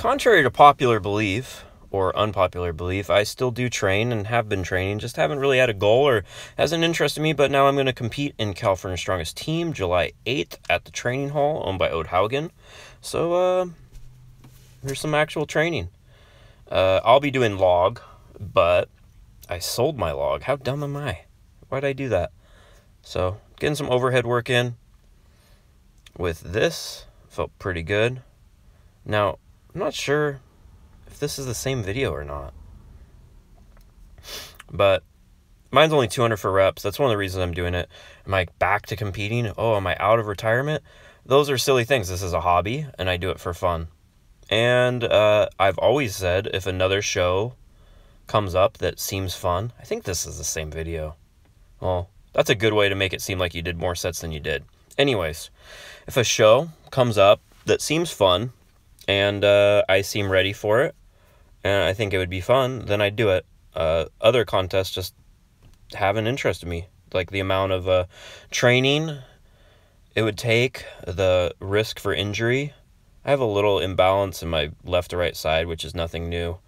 contrary to popular belief, or unpopular belief, I still do train and have been training, just haven't really had a goal or hasn't interested me, but now I'm going to compete in California's Strongest Team July 8th at the training hall owned by Ode Haugen. So, here's some actual training. I'll be doing log, but I sold my log. How dumb am I? Why'd I do that? So, getting some overhead work in with this. Felt pretty good. Now, I'm not sure if this is the same video or not, but mine's only 200 for reps. That's one of the reasons I'm doing it. Am I back to competing? Oh, am I out of retirement? Those are silly things. This is a hobby, and I do it for fun. And I've always said if another show comes up that seems fun, I think this is the same video. Well, that's a good way to make it seem like you did more sets than you did. Anyways, if a show comes up that seems fun and I seem ready for it, and I think it would be fun, then I'd do it. Other contests just haven't interested me. Like the amount of training it would take, the risk for injury. I have a little imbalance in my left to right side, which is nothing new.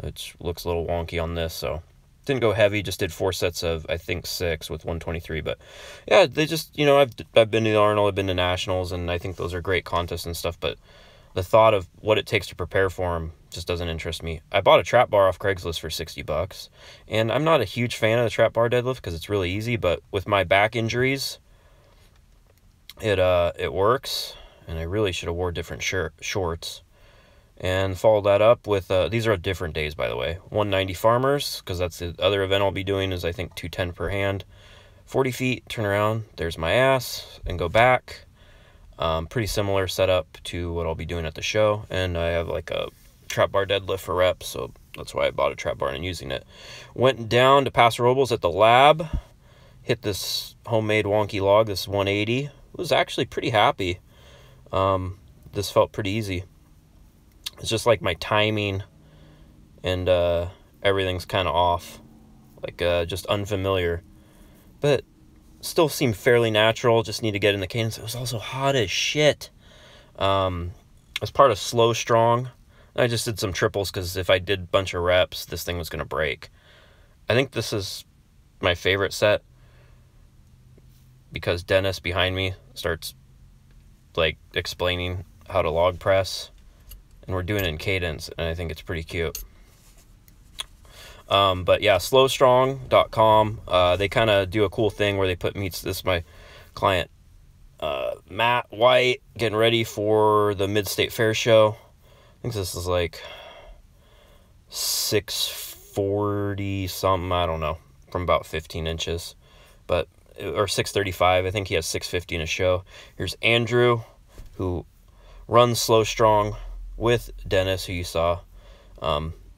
It looks a little wonky on this, so didn't go heavy. Just did 4 sets of, I think, 6 with 123. But yeah, they just, I've been to Arnold, I've been to nationals, and I think those are great contests and stuff. But the thought of what it takes to prepare for them just doesn't interest me. I bought a trap bar off Craigslist for $60, and I'm not a huge fan of the trap bar deadlift because it's really easy. But with my back injuries, it works. And I really should have wore different shorts. And follow that up with, these are different days, by the way. 190 farmers, because that's the other event I'll be doing, is I think 210 per hand. 40 feet, turn around, there's my ass, and go back. Pretty similar setup to what I'll be doing at the show. And I have like a trap bar deadlift for reps, so that's why I bought a trap bar and using it. Went down to Paso Robles at the lab. Hit this homemade wonky log, this 180. Was actually pretty happy. This felt pretty easy. It's just like my timing and everything's kind of off, like just unfamiliar, but still seemed fairly natural. Just need to get in the cadence. It was also hot as shit. As part of slow strong, I just did some triples because if I did a bunch of reps, this thing was gonna break. I think this is my favorite set because Dennis behind me starts like explaining how to log press, and we're doing it in cadence, and I think it's pretty cute. But yeah, slowstrong.com, they kind of do a cool thing where they put meets. This is my client Matt White getting ready for the Mid-State Fair show. I think this is like 640 something, I don't know, from about 15 inches, but or 635. I think he has 650 in a show. Here's Andrew, who runs Slow Strong with Dennis, who you saw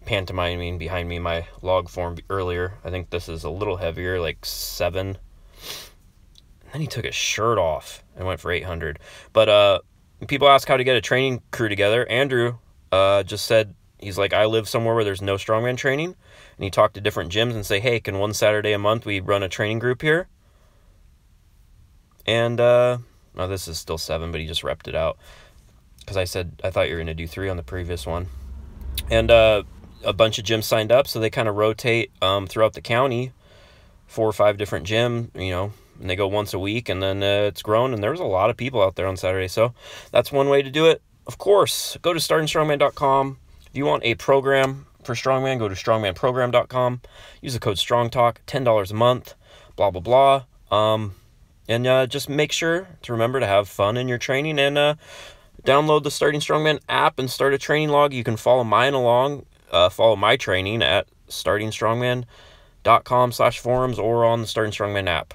pantomiming behind me my log form earlier. I think this is a little heavier, like 7. And then he took his shirt off and went for 800. But people ask how to get a training crew together. Andrew just said, he's like, I live somewhere where there's no strongman training. And he talked to different gyms and say, hey, can one Saturday a month we run a training group here? And, oh, this is still 7, but he just repped it out. Because I said, I thought you were going to do 3 on the previous one. And a bunch of gyms signed up, so they kind of rotate throughout the county. 4 or 5 different gyms, and they go once a week, and then it's grown, and there's a lot of people out there on Saturday. So that's one way to do it. Of course, go to startingstrongman.com. If you want a program for Strongman, go to strongmanprogram.com. Use the code STRONGTALK, $10 a month, blah, blah, blah. And just make sure to remember to have fun in your training and download the Starting Strongman app and start a training log. You can follow mine along, follow my training at startingstrongman.com/forums or on the Starting Strongman app.